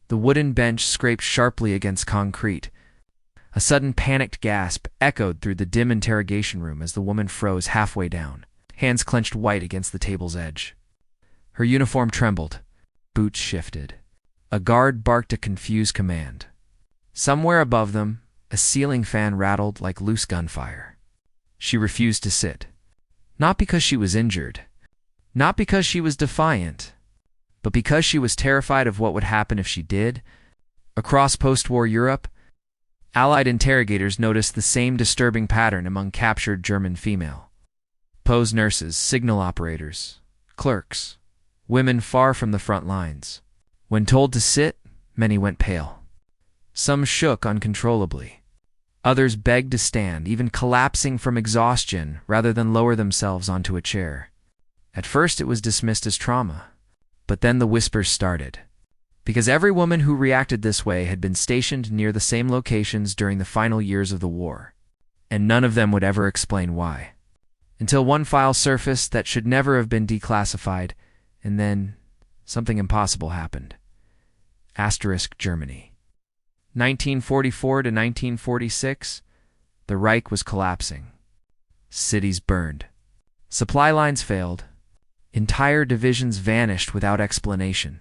The wooden bench scraped sharply against concrete. A sudden panicked gasp echoed through the dim interrogation room as the woman froze halfway down, hands clenched white against the table's edge. Her uniform trembled. Boots shifted. A guard barked a confused command. Somewhere above them, a ceiling fan rattled like loose gunfire. She refused to sit. Not because she was injured. Not because she was defiant. But because she was terrified of what would happen if she did. Across post-war Europe, Allied interrogators noticed the same disturbing pattern among captured German female. POWs nurses, signal operators, clerks, women far from the front lines. When told to sit, many went pale. Some shook uncontrollably. Others begged to stand, even collapsing from exhaustion rather than lower themselves onto a chair. At first it was dismissed as trauma, but then the whispers started. Because every woman who reacted this way had been stationed near the same locations during the final years of the war, and none of them would ever explain why. Until one file surfaced that should never have been declassified, and then something impossible happened. Germany. 1944 to 1946, the Reich was collapsing. Cities burned. Supply lines failed. Entire divisions vanished without explanation.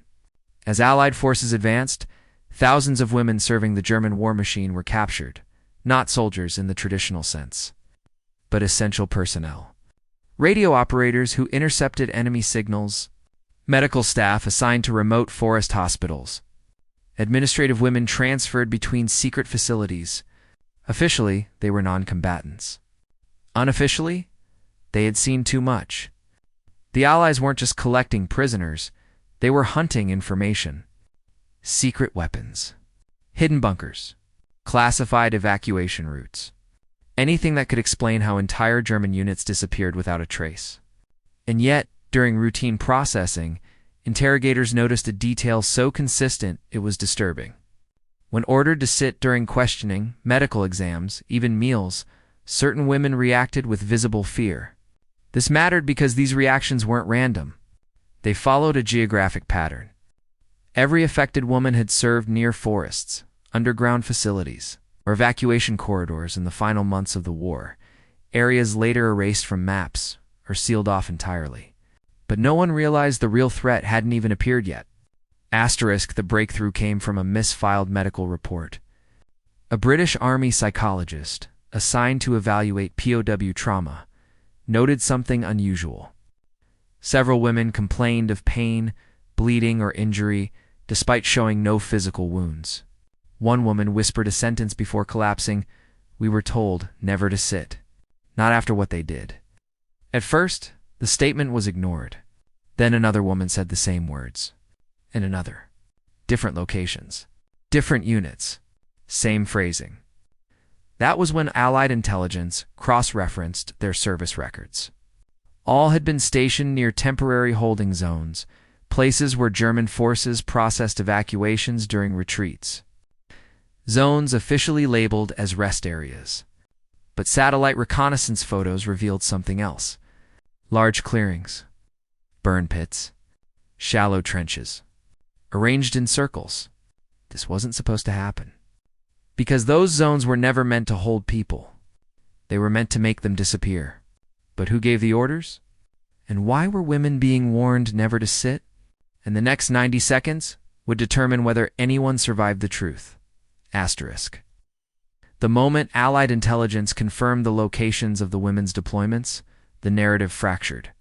As Allied forces advanced, thousands of women serving the German war machine were captured, not soldiers in the traditional sense, but essential personnel. Radio operators who intercepted enemy signals, medical staff assigned to remote forest hospitals, administrative women transferred between secret facilities. Officially, they were non-combatants. Unofficially, they had seen too much. The Allies weren't just collecting prisoners, they were hunting information. Secret weapons, hidden bunkers, classified evacuation routes. Anything that could explain how entire German units disappeared without a trace. And yet, during routine processing, interrogators noticed a detail so consistent it was disturbing. When ordered to sit during questioning, medical exams, even meals, certain women reacted with visible fear. This mattered because these reactions weren't random. They followed a geographic pattern. Every affected woman had served near forests, underground facilities, or evacuation corridors in the final months of the war, areas later erased from maps or sealed off entirely. But no one realized the real threat hadn't even appeared yet. The breakthrough came from a misfiled medical report. A British Army psychologist, assigned to evaluate POW trauma, noted something unusual. Several women complained of pain, bleeding, or injury, despite showing no physical wounds. One woman whispered a sentence before collapsing, "We were told never to sit." Not after what they did. At first, the statement was ignored. Then another woman said the same words. And another. Different locations. Different units. Same phrasing. That was when Allied intelligence cross-referenced their service records. All had been stationed near temporary holding zones, places where German forces processed evacuations during retreats. Zones officially labeled as rest areas. But satellite reconnaissance photos revealed something else. Large clearings, burn pits, shallow trenches, arranged in circles. This wasn't supposed to happen. Because those zones were never meant to hold people. They were meant to make them disappear. But who gave the orders? And why were women being warned never to sit? And the next 90 seconds would determine whether anyone survived the truth. The moment Allied intelligence confirmed the locations of the women's deployments, the narrative fractured.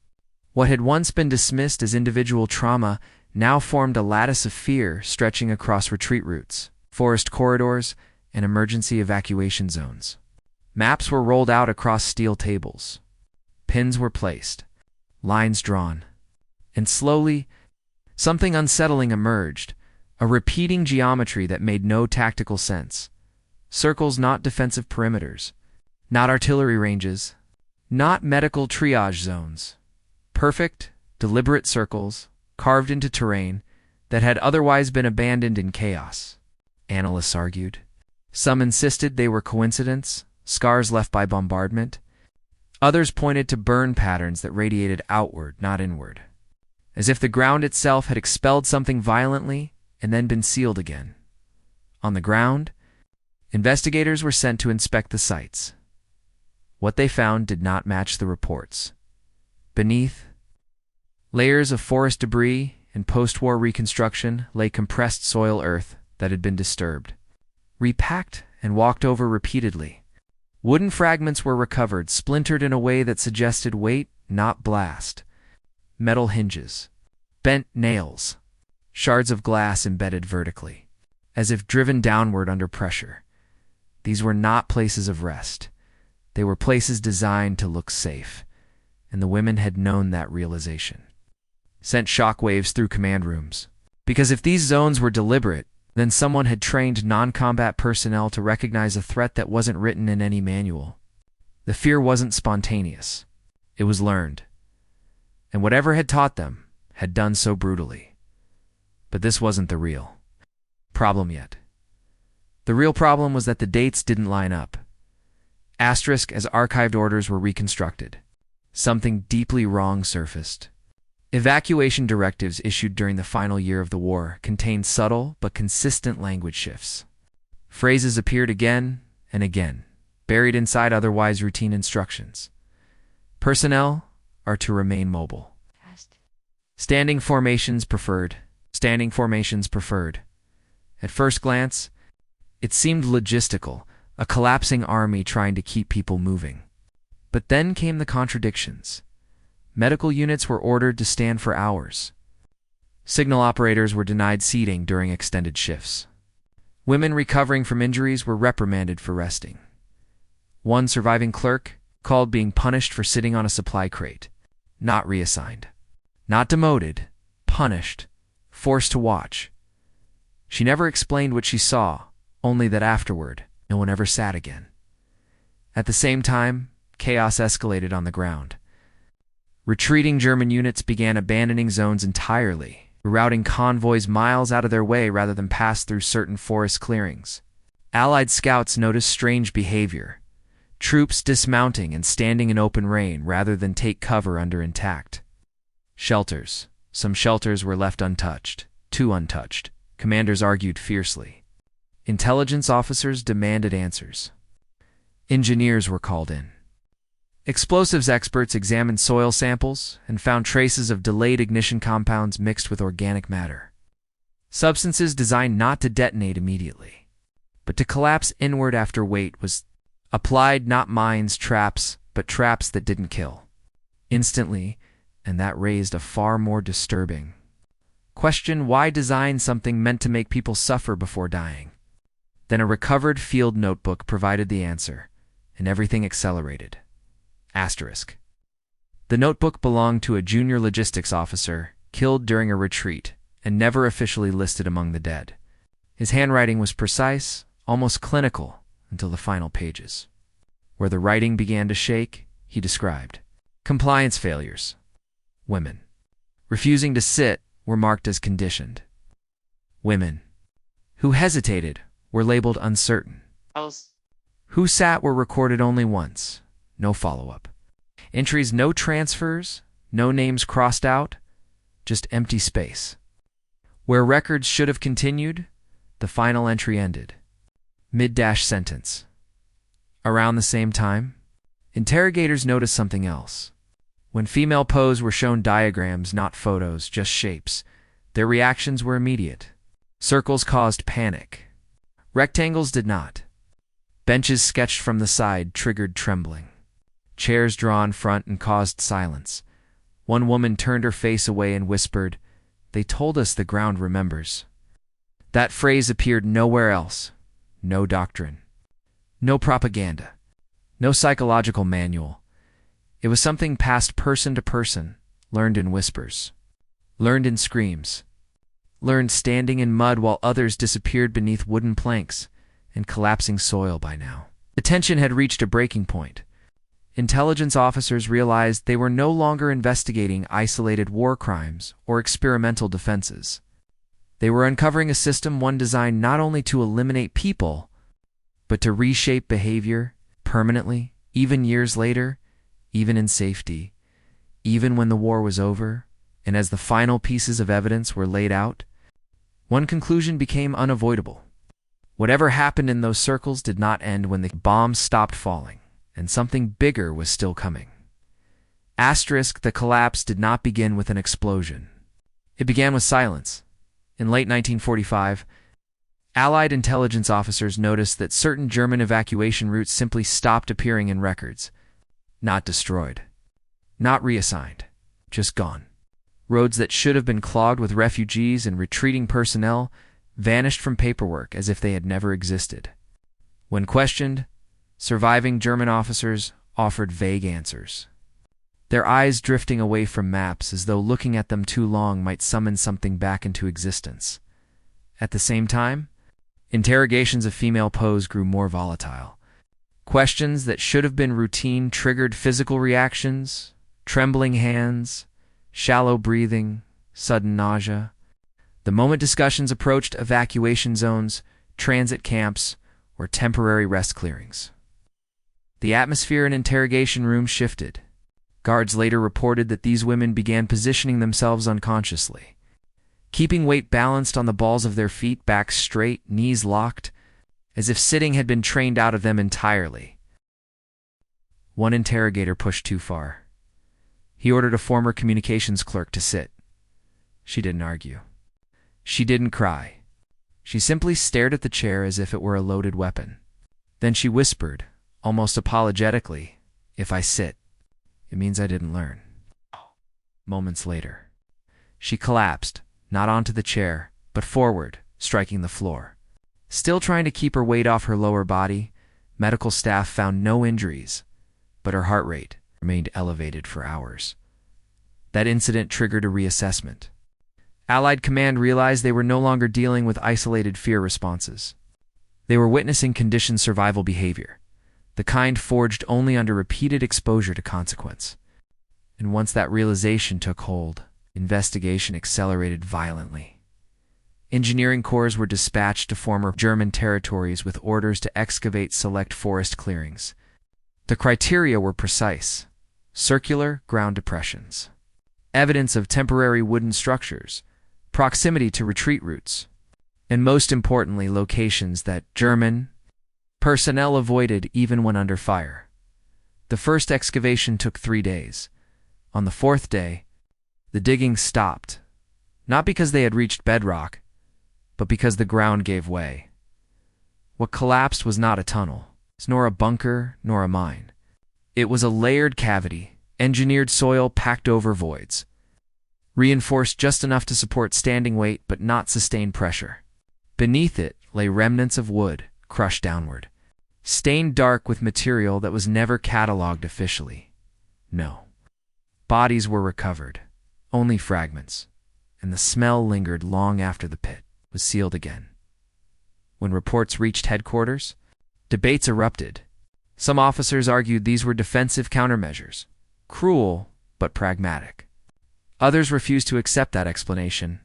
What had once been dismissed as individual trauma now formed a lattice of fear stretching across retreat routes, forest corridors, and emergency evacuation zones. Maps were rolled out across steel tables. Pins were placed, lines drawn, and slowly, something unsettling emerged, a repeating geometry that made no tactical sense. Circles, not defensive perimeters, not artillery ranges, not medical triage zones. Perfect, deliberate circles, carved into terrain that had otherwise been abandoned in chaos, analysts argued. Some insisted they were coincidence, scars left by bombardment. Others pointed to burn patterns that radiated outward, not inward. As if the ground itself had expelled something violently and then been sealed again. On the ground, investigators were sent to inspect the sites. What they found did not match the reports. Beneath, layers of forest debris and post-war reconstruction lay compressed soil earth that had been disturbed, repacked and walked over repeatedly. Wooden fragments were recovered, splintered in a way that suggested weight, not blast. Metal hinges, bent nails, shards of glass embedded vertically, as if driven downward under pressure. These were not places of rest. They were places designed to look safe, and the women had known that realization. Sent shockwaves through command rooms. Because if these zones were deliberate, then someone had trained non-combat personnel to recognize a threat that wasn't written in any manual. The fear wasn't spontaneous. It was learned. And whatever had taught them had done so brutally. But this wasn't the real problem yet. The real problem was that the dates didn't line up. Asterisk as archived orders were reconstructed. Something deeply wrong surfaced. Evacuation directives issued during the final year of the war contained subtle but consistent language shifts. Phrases appeared again and again, buried inside otherwise routine instructions. Personnel are to remain mobile. Standing formations preferred. Standing formations preferred. At first glance, it seemed logistical, a collapsing army trying to keep people moving. But then came the contradictions. Medical units were ordered to stand for hours. Signal operators were denied seating during extended shifts. Women recovering from injuries were reprimanded for resting. One surviving clerk called being punished for sitting on a supply crate, not reassigned. Not demoted, punished, forced to watch. She never explained what she saw, only that afterward, no one ever sat again. At the same time, chaos escalated on the ground. Retreating German units began abandoning zones entirely, routing convoys miles out of their way rather than pass through certain forest clearings. Allied scouts noticed strange behavior. Troops dismounting and standing in open rain rather than take cover under intact shelters. Some shelters were left untouched, too untouched. Commanders argued fiercely. Intelligence officers demanded answers. Engineers were called in. Explosives experts examined soil samples and found traces of delayed ignition compounds mixed with organic matter. Substances designed not to detonate immediately, but to collapse inward after weight was applied, not mines, traps, but traps that didn't kill. Instantly, and that raised a far more disturbing question: why design something meant to make people suffer before dying? Then a recovered field notebook provided the answer, and everything accelerated. Asterisk. The notebook belonged to a junior logistics officer, killed during a retreat, and never officially listed among the dead. His handwriting was precise, almost clinical, until the final pages. Where the writing began to shake, he described compliance failures. Women refusing to sit were marked as conditioned. Women who hesitated were labeled uncertain. Who sat were recorded only once. No follow-up. Entries: no transfers, no names crossed out, just empty space. Where records should have continued, the final entry ended. Mid-sentence. Around the same time, interrogators noticed something else. When female POWs were shown diagrams, not photos, just shapes, their reactions were immediate. Circles caused panic. Rectangles did not. Benches sketched from the side triggered trembling. Chairs drawn front and caused silence. One woman turned her face away and whispered, "They told us the ground remembers." That phrase appeared nowhere else. No doctrine. No propaganda. No psychological manual. It was something passed person to person, learned in whispers. Learned in screams. Learned standing in mud while others disappeared beneath wooden planks and collapsing soil by now. The tension had reached a breaking point. Intelligence officers realized they were no longer investigating isolated war crimes or experimental defenses. They were uncovering a system, one designed not only to eliminate people, but to reshape behavior permanently, even years later, even in safety, even when the war was over, and as the final pieces of evidence were laid out. One conclusion became unavoidable. Whatever happened in those circles did not end when the bombs stopped falling, and something bigger was still coming. Asterisk, the collapse did not begin with an explosion. It began with silence. In late 1945, Allied intelligence officers noticed that certain German evacuation routes simply stopped appearing in records. Not destroyed. Not reassigned. Just gone. Roads that should have been clogged with refugees and retreating personnel vanished from paperwork as if they had never existed. When questioned, surviving German officers offered vague answers, their eyes drifting away from maps as though looking at them too long might summon something back into existence. At the same time, interrogations of female POWs grew more volatile. Questions that should have been routine triggered physical reactions, trembling hands, shallow breathing, sudden nausea. The moment discussions approached evacuation zones, transit camps, or temporary rest clearings, the atmosphere in interrogation rooms shifted. Guards later reported that these women began positioning themselves unconsciously, keeping weight balanced on the balls of their feet, backs straight, knees locked, as if sitting had been trained out of them entirely. One interrogator pushed too far. He ordered a former communications clerk to sit. She didn't argue. She didn't cry. She simply stared at the chair as if it were a loaded weapon. Then she whispered, almost apologetically, "If I sit, it means I didn't learn." Moments later, she collapsed, not onto the chair, but forward, striking the floor. Still trying to keep her weight off her lower body, medical staff found no injuries, but her heart rate remained elevated for hours. That incident triggered a reassessment. Allied command realized they were no longer dealing with isolated fear responses. They were witnessing conditioned survival behavior, the kind forged only under repeated exposure to consequence. And once that realization took hold, investigation accelerated violently. Engineering corps were dispatched to former German territories with orders to excavate select forest clearings. The criteria were precise: circular ground depressions, evidence of temporary wooden structures, proximity to retreat routes, and most importantly, locations that German personnel avoided even when under fire. The first excavation took 3 days. On the 4th day, the digging stopped, not because they had reached bedrock, but because the ground gave way. What collapsed was not a tunnel, nor a bunker, nor a mine. It was a layered cavity, engineered soil packed over voids, reinforced just enough to support standing weight but not sustain pressure. Beneath it lay remnants of wood, crushed downward, stained dark with material that was never catalogued officially. No. Bodies were recovered, only fragments, and the smell lingered long after the pit was sealed again. When reports reached headquarters, debates erupted. Some officers argued these were defensive countermeasures, cruel but pragmatic. Others refused to accept that explanation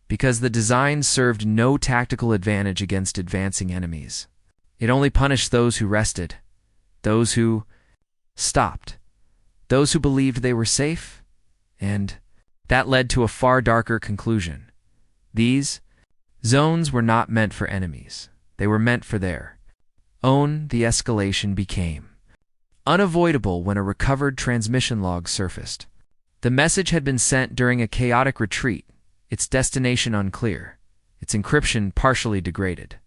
because the design served no tactical advantage against advancing enemies. It only punished those who rested, those who stopped, those who believed they were safe, and that led to a far darker conclusion. These zones were not meant for enemies. They were meant for their own. The escalation became unavoidable when a recovered transmission log surfaced. The message had been sent during a chaotic retreat, its destination unclear, its encryption partially degraded.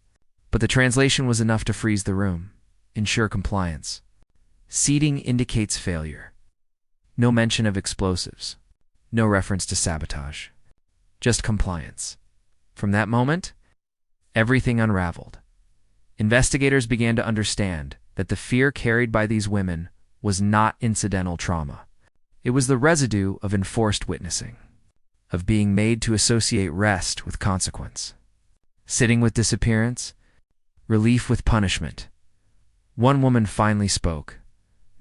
But the translation was enough to freeze the room, ensure compliance. Seeding indicates failure. No mention of explosives. No reference to sabotage. Just compliance. From that moment, everything unraveled. Investigators began to understand that the fear carried by these women was not incidental trauma. It was the residue of enforced witnessing, of being made to associate rest with consequence, sitting with disappearance, relief with punishment. One woman finally spoke,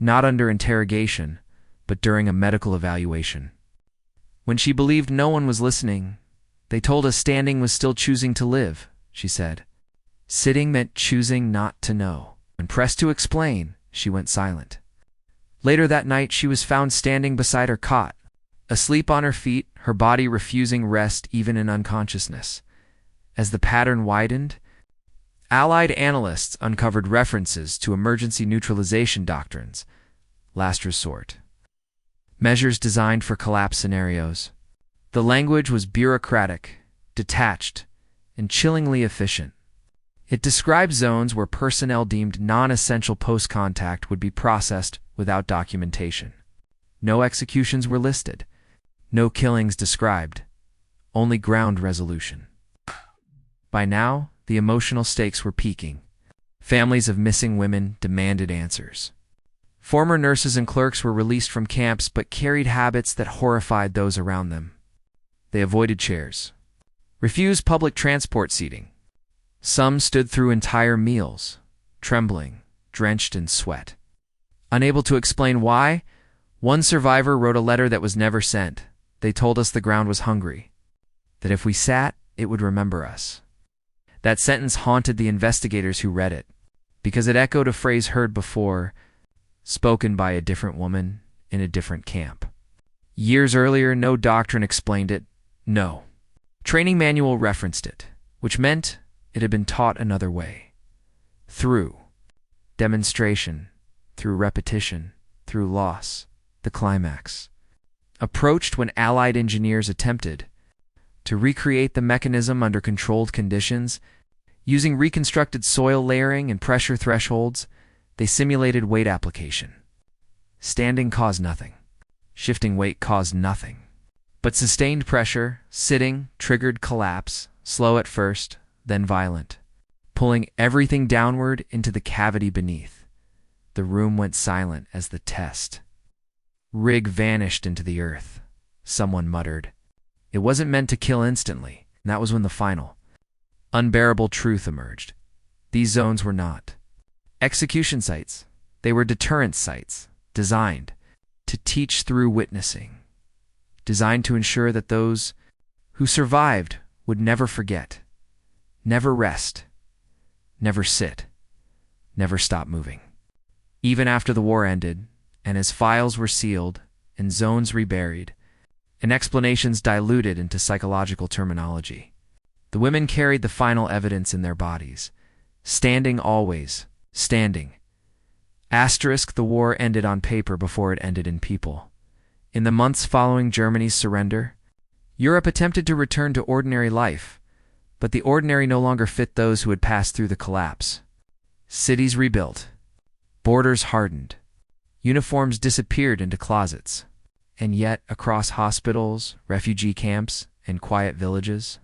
not under interrogation, but during a medical evaluation. When she believed no one was listening, "They told us standing was still choosing to live," she said. Sitting meant choosing not to know. When pressed to explain, she went silent. Later that night, she was found standing beside her cot, asleep on her feet, her body refusing rest even in unconsciousness. As the pattern widened, Allied analysts uncovered references to emergency neutralization doctrines, last resort, measures designed for collapse scenarios. The language was bureaucratic, detached, and chillingly efficient. It described zones where personnel deemed non-essential post-contact would be processed without documentation. No executions were listed, no killings described, only ground resolution. By now, the emotional stakes were peaking. Families of missing women demanded answers. Former nurses and clerks were released from camps but carried habits that horrified those around them. They avoided chairs, refused public transport seating. Some stood through entire meals, trembling, drenched in sweat. Unable to explain why, one survivor wrote a letter that was never sent. They told us the ground was hungry, that if we sat, it would remember us. That sentence haunted the investigators who read it, because it echoed a phrase heard before, spoken by a different woman in a different camp. Years earlier, no doctrine explained it, no training manual referenced it, which meant it had been taught another way. Through demonstration, through repetition, through loss, the climax. Approached when Allied engineers attempted to recreate the mechanism under controlled conditions, using reconstructed soil layering and pressure thresholds, they simulated weight application. Standing caused nothing. Shifting weight caused nothing. But sustained pressure, sitting, triggered collapse, slow at first, then violent, pulling everything downward into the cavity beneath. The room went silent as the test. Rig vanished into the earth. Someone muttered. It wasn't meant to kill instantly, and that was when the final, unbearable truth emerged. These zones were not execution sites. They were deterrence sites, designed to teach through witnessing, designed to ensure that those who survived would never forget, never rest, never sit, never stop moving. Even after the war ended, and as files were sealed and zones reburied, and explanations diluted into psychological terminology, the women carried the final evidence in their bodies, standing always, standing. Asterisk, the war ended on paper before it ended in people. In the months following Germany's surrender, Europe attempted to return to ordinary life, but the ordinary no longer fit those who had passed through the collapse. Cities rebuilt, borders hardened, uniforms disappeared into closets, and yet across hospitals, refugee camps, and quiet villages,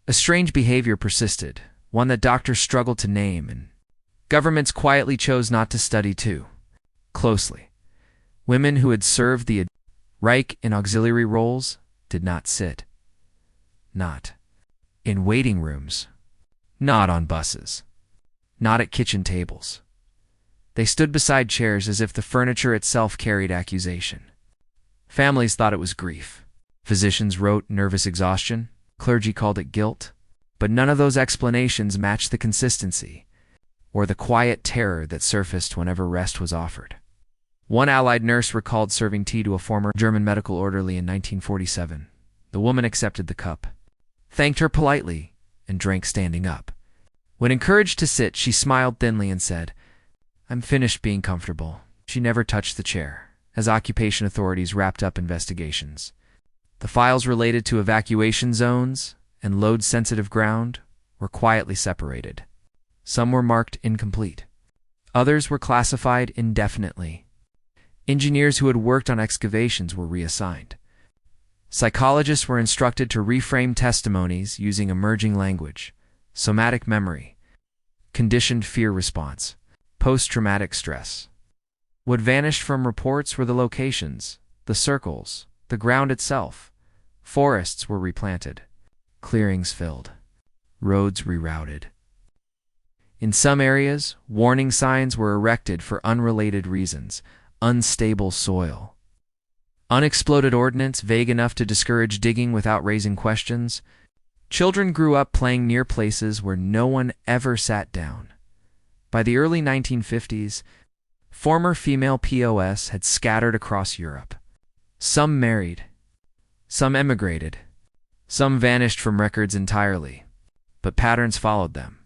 a strange behavior persisted, one that doctors struggled to name and governments quietly chose not to study too closely. Women who had served the Reich in auxiliary roles did not sit. Not in waiting rooms. Not on buses. Not at kitchen tables. They stood beside chairs as if the furniture itself carried accusation. Families thought it was grief. Physicians wrote nervous exhaustion. Clergy called it guilt. But none of those explanations matched the consistency or the quiet terror that surfaced whenever rest was offered. One Allied nurse recalled serving tea to a former German medical orderly in 1947. The woman accepted the cup, thanked her politely, and drank standing up. When encouraged to sit, she smiled thinly and said, "I'm finished being comfortable." She never touched the chair, as occupation authorities wrapped up investigations. The files related to evacuation zones and load-sensitive ground were quietly separated. Some were marked incomplete. Others were classified indefinitely. Engineers who had worked on excavations were reassigned. Psychologists were instructed to reframe testimonies using emerging language, somatic memory, conditioned fear response, post-traumatic stress. What vanished from reports were the locations, the circles, the ground itself. Forests were replanted, clearings filled, roads rerouted. In some areas, warning signs were erected for unrelated reasons: unstable soil, unexploded ordnance vague enough to discourage digging without raising questions. Children grew up playing near places where no one ever sat down. By the early 1950s, former female POWs had scattered across Europe. Some married, some emigrated, some vanished from records entirely. but patterns followed them.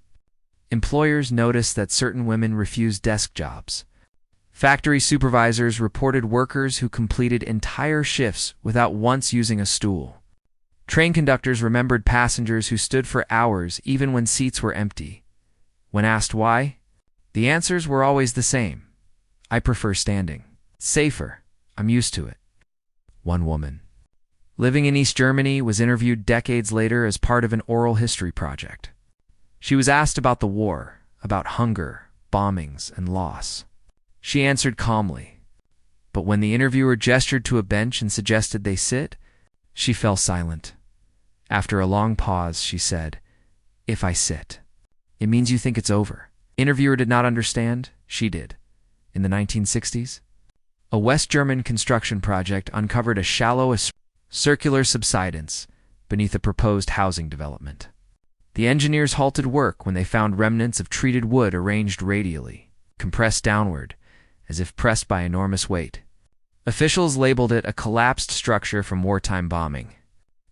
Employers noticed that certain women refused desk jobs. Factory supervisors reported workers who completed entire shifts without once using a stool. Train conductors remembered passengers who stood for hours even when seats were empty. When asked why, the answers were always the same. I prefer standing. It's safer. I'm used to it. One woman, living in East Germany, was interviewed decades later as part of an oral history project. She was asked about the war, about hunger, bombings, and loss. She answered calmly, but when the interviewer gestured to a bench and suggested they sit, she fell silent. After a long pause, she said, "If I sit, it means you think it's over." Interviewer did not understand. She did. In the 1960s, a West German construction project uncovered a shallow, circular subsidence beneath a proposed housing development. The engineers halted work when they found remnants of treated wood arranged radially, compressed downward, as if pressed by enormous weight. Officials labeled it a collapsed structure from wartime bombing.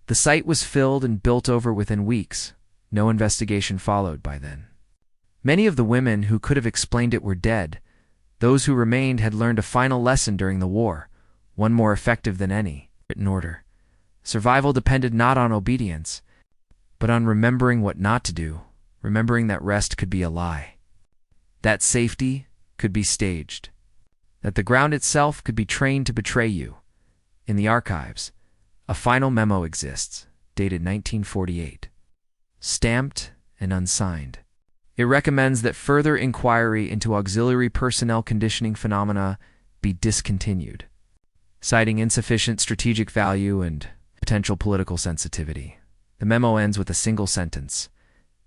The site was filled and built over within weeks. No investigation followed by then. Many of the women who could have explained it were dead. Those who remained had learned a final lesson during the war, one more effective than any: written order. Survival depended not on obedience, but on remembering what not to do, remembering that rest could be a lie, that safety could be staged, that the ground itself could be trained to betray you. In the archives, a final memo exists, dated 1948, stamped and unsigned. It recommends that further inquiry into auxiliary personnel conditioning phenomena be discontinued, citing insufficient strategic value and potential political sensitivity. The memo ends with a single sentence: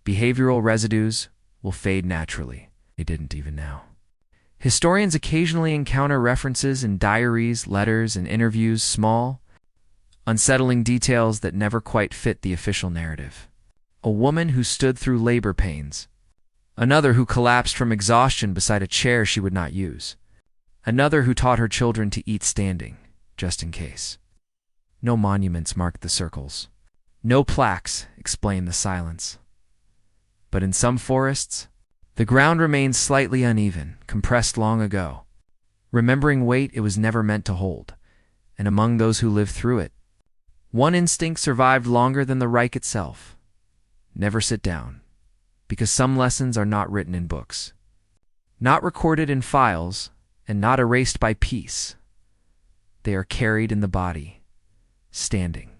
behavioral residues will fade naturally. They didn't even now. Historians occasionally encounter references in diaries, letters, and interviews, small, unsettling details that never quite fit the official narrative. A woman who stood through labor pains. Another who collapsed from exhaustion beside a chair she would not use. Another who taught her children to eat standing, just in case. No monuments marked the circles. No plaques explain the silence. But in some forests, the ground remains slightly uneven, compressed long ago, remembering weight it was never meant to hold. And among those who lived through it, one instinct survived longer than the Reich itself: never sit down, because some lessons are not written in books, not recorded in files, and not erased by peace. They are carried in the body, standing.